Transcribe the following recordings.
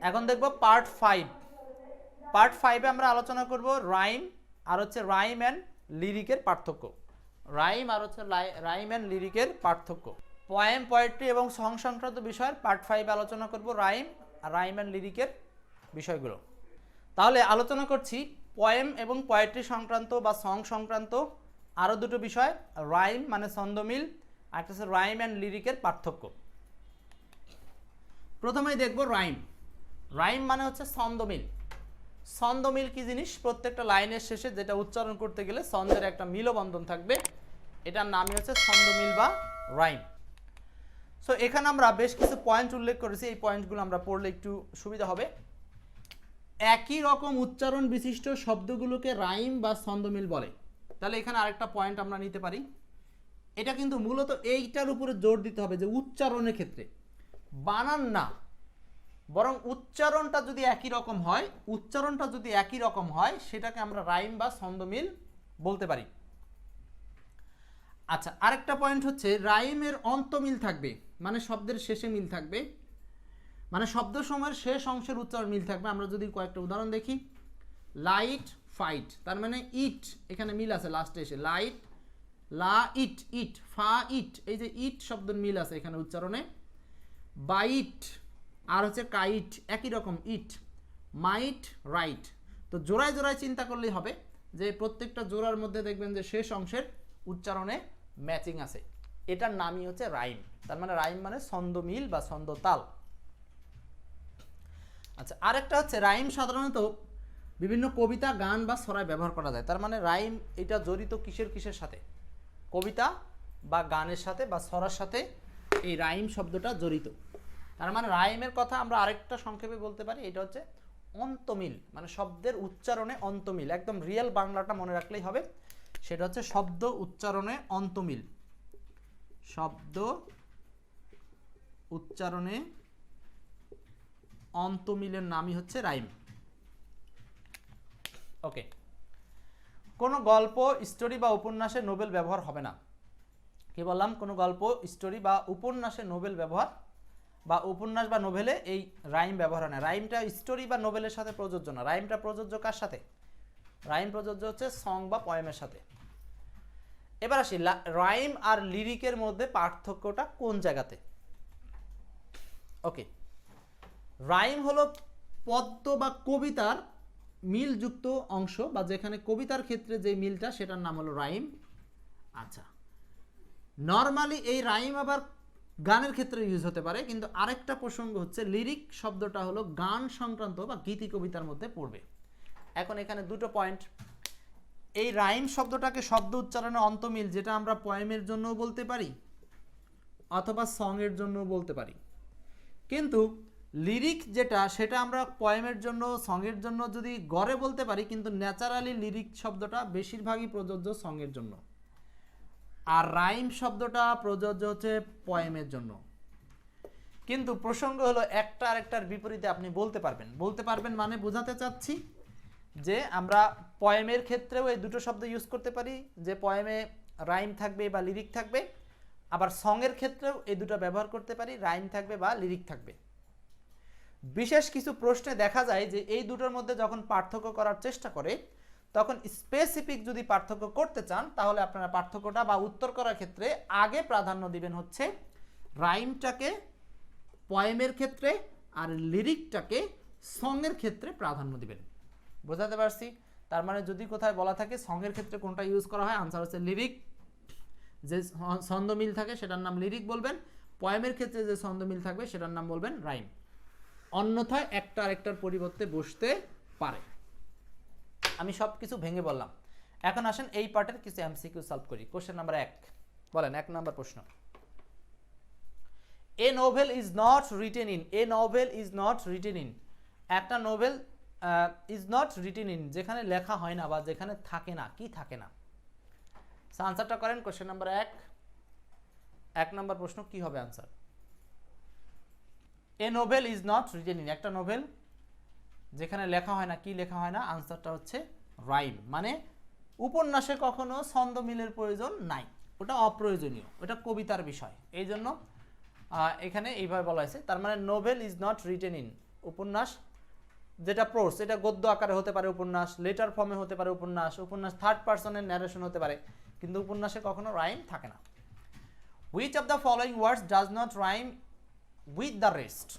এখন দেখব part 5। Part 5-এ আমরা আলোচনা করব রাইম আর হচ্ছে রাইম অ্যান্ড লিরিকের পার্থক্য। রাইম আর হচ্ছে রাইম অ্যান্ড লিরিকের পার্থক্য। পোয়েম, পোয়েট্রি এবং সং সংক্রান্ত বিষয়ের পার্ট 5 আলোচনা করব রাইম আর রাইম অ্যান্ড লিরিকের বিষয়গুলো। তাহলে আলোচনা করছি পোয়েম এবং পোয়েট্রি সংক্রান্ত বা সং সংক্রান্ত আরও দুটো বিষয়, রাইম মানে ছন্দমিল, আর একটা হচ্ছে রাইম অ্যান্ড লিরিকের পার্থক্য। প্রথমেই দেখব রাইম। রাইম মানে হচ্ছে ছন্দমিল। ছন্দমিল কি জিনিস? প্রত্যেকটা লাইনের শেষে যেটা উচ্চারণ করতে গেলে ছন্দের একটা মিলবন্ধন থাকবে, এটার নামই হচ্ছে ছন্দমিল বা রাইম। সো এখানে আমরা বেশ কিছু পয়েন্ট উল্লেখ করেছি, এই পয়েন্টগুলো আমরা পড়লে একটু সুবিধা হবে। একই রকম উচ্চারণ বিশিষ্ট শব্দগুলোকে রাইম বা ছন্দমিল বলে। তাহলে এখানে আরেকটা পয়েন্ট আমরা নিতে পারি, এটা কিন্তু মূলত এইটার উপরে জোর দিতে হবে যে উচ্চারণের ক্ষেত্রে বানান না, বরং উচ্চারণটা যদি একই রকম হয়, সেটাকে আমরা রাইম বা ছন্দমিল বলতে পারি। আচ্ছা, আরেকটা পয়েন্ট হচ্ছে রাইমের অন্তমিল থাকবে, মানে শব্দের শেষে মিল থাকবে, মানে শব্দ সময়ের শেষ অংশের উচ্চারণ মিল থাকবে। আমরা যদি কয়েকটা উদাহরণ দেখি, লাইট ফাইট, তার মানে ইট এখানে মিল আছে লাস্টে এসে, লাইট লা ইট ইট ফা ইট, এই যে ইট শব্দের মিল আছে এখানে উচ্চারণে। বাইট আর হচ্ছে কাইট একই রকম ইট, মাইট রাইট। তো জোড়ায় জোড়ায় চিন্তা করলেই হবে যে প্রত্যেকটা জোড়ার মধ্যে দেখবেন যে শেষ অংশের উচ্চারণে ম্যাচিং আছে, এটার নামই হচ্ছে রাইম। তার মানে রাইম মানে ছন্দমিল বা ছন্দতাল। আচ্ছা, আরেকটা হচ্ছে রাইম সাধারণত বিভিন্ন কবিতা, গান বা ছড়ায় ব্যবহার করা যায়। তার মানে রাইম এটা জড়িত কিসের সাথে? কবিতা বা গানের সাথে বা ছড়ার সাথে এই রাইম শব্দটা জড়িত। তার মানে রাইমের কথা আমরা আরেকটা সংক্ষেপে বলতে পারি, এটা হচ্ছে অন্তমিল, মানে শব্দের উচ্চারণে অন্তমিল। একদম রিয়েল বাংলাটা মনে রাখলেই হবে, সেটা হচ্ছে শব্দ উচ্চারণে অন্তমিল। শব্দ উচ্চারণে অন্তমিলের নামই হচ্ছে রাইম। ওকে, কোনো গল্প, স্টোরি বা উপন্যাসে নোবেল ব্যবহার হবে না। কি বললাম? কোনো গল্প, স্টোরি বা উপন্যাসে নোবেল ব্যবহার বা উপন্যাস বা নোভেলে এই রাইম ব্যবহার হয় না। রাইমটা স্টোরি বা নোবেলের সাথে প্রযোজ্য না। রাইমটা প্রযোজ্য কার সাথে? রাইম প্রযোজ্য হচ্ছে সং বা পয়েমের সাথে। এবার আসি রাইম আর লিরিকের মধ্যে পার্থক্যটা কোন জায়গাতে। ওকে, রাইম হলো পদ্য বা কবিতার মিলযুক্ত অংশ, বা যেখানে কবিতার ক্ষেত্রে যে মিলটা সেটার নাম হলো রাইম। আচ্ছা, নর্মালি এই রাইম আবার গানের ক্ষেত্রে ইউজ হতে পারে, কিন্তু আরেকটা প্রসঙ্গ হচ্ছে লিরিক শব্দটা হলো গান সংক্রান্ত বা গীতি কবিতার মধ্যে পড়বে। এখন এখানে দুটো পয়েন্ট, এই রাইম শব্দটাকে শব্দ উচ্চারণে অন্তমিল, যেটা আমরা পয়েমের জন্যও বলতে পারি অথবা সঙের জন্যও বলতে পারি, কিন্তু লিরিক যেটা সেটা আমরা পয়েমের জন্য, সঙের জন্য যদি গড়ে বলতে পারি, কিন্তু ন্যাচারালি লিরিক শব্দটা বেশিরভাগই প্রযোজ্য সঙের জন্য, আর রাইম শব্দটা প্রযোজ্য হচ্ছে পয়েমের জন্য। কিন্তু প্রসঙ্গ হলো একটা আরেকটার বিপরীতে আপনি বলতে পারবেন মানে বোঝাতে চাচ্ছি যে আমরা পয়েমের ক্ষেত্রেও এই দুটো শব্দ ইউজ করতে পারি, যে পয়েমে রাইম থাকবে বা লিরিক থাকবে, আবার সঙের ক্ষেত্রেও এই দুটো ব্যবহার করতে পারি, রাইম থাকবে বা লিরিক থাকবে। বিশেষ কিছু প্রশ্নে দেখা যায় যে এই দুটোর মধ্যে যখন পার্থক্য করার চেষ্টা করে, তখন স্পেসিফিক যদি পার্থক্য করতে চান, তাহলে আপনারা পার্থক্যটা বা উত্তর করার ক্ষেত্রে আগে প্রাধান্য দিবেন হচ্ছে রাইমটাকে পয়েমের ক্ষেত্রে, আর লিরিকটাকে সঙের ক্ষেত্রে প্রাধান্য দিবেন। বোঝাতে পারছি? তার মানে যদি কোথায় বলা থাকে সঙের ক্ষেত্রে কোনটা ইউজ করা হয়, আনসার হচ্ছে লিরিক। যে ছন্দমিল থাকে সেটার নাম লিরিক বলবেন, পয়েমের ক্ষেত্রে যে ছন্দমিল থাকবে সেটার নাম বলবেন রাইম। অন্যথায় একটা আরেকটার পরিবর্তে বসতে পারে। আমি সব কিছু ভেঙে বললাম। এখন আসেন এই পার্টের কিছু এমসিকিউ সলভ করি। কোশ্চেন নাম্বার 1 বলেন, 1 নম্বর প্রশ্ন, a novel is not written in. A novel is not written in, একটা novel is not written in যেখানে লেখা হয় না বা যেখানে থাকে না, কি থাকে না? আনসারটা করেন। কোশ্চেন নাম্বার 1 নম্বর প্রশ্ন কি হবে answer? A novel is not written in, একটা নোভেল যেখানে লেখা হয় না, কি লেখা হয় না? আনসারটা হচ্ছে রাইম। মানে উপন্যাসে কখনো ছন্দমিলের প্রয়োজন নাই, ওটা অপ্রয়োজনীয়, ওটা কবিতার বিষয়, এই জন্য এখানে এইভাবে বলা হয়েছে। তার মানে novel is not written in, উপন্যাস যেটা প্রোস, এটা গদ্য আকারে হতে পারে উপন্যাস, লেটার ফর্মে হতে পারে উপন্যাস, উপন্যাস থার্ড পার্সনের ন্যারেশন হতে পারে, কিন্তু উপন্যাসে কখনো রাইম থাকে না। Which of the following words does not rhyme with the rest?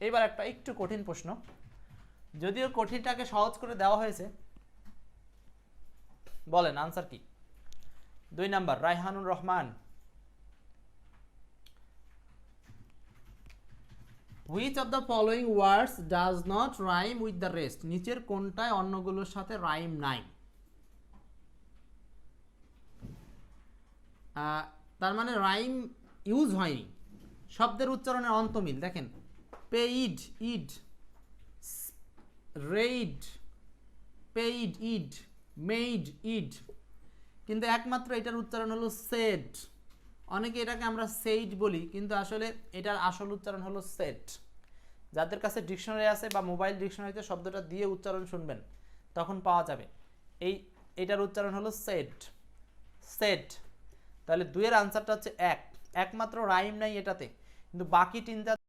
এবার একটা একটু কঠিন প্রশ্ন, যদিও কঠিনটাকে সহজ করে দেওয়া হয়েছে। বলেন আনসার কি? 2 number Raihanur Rahman. Which of the following words does not rhyme with the rest? নিচের কোনটায় অন্যগুলোর সাথে রাইম নাই? তার মানে রাইম ইউজ হয়নি, শব্দের উচ্চারণের অন্তমিল। দেখেন পেইড ইড, রেইড পেইড ইড, মেইড ইড, কিন্তু একমাত্র এটার উচ্চারণ হলো সেড। অনেকে এটাকে আমরা সেইড বলি, কিন্তু আসলে এটার আসল উচ্চারণ হলো সেট। যাদের কাছে ডিকশনারি আছে বা মোবাইল ডিকশনারিতে শব্দটা দিয়ে উচ্চারণ শুনবেন তখন পাওয়া যাবে। এটার উচ্চারণ হলো সেট, সেট। তাহলে 2 এর আনসারটা হচ্ছে 1, একমাত্র রাইম নাই এটাতে, কিন্তু বাকি 3টা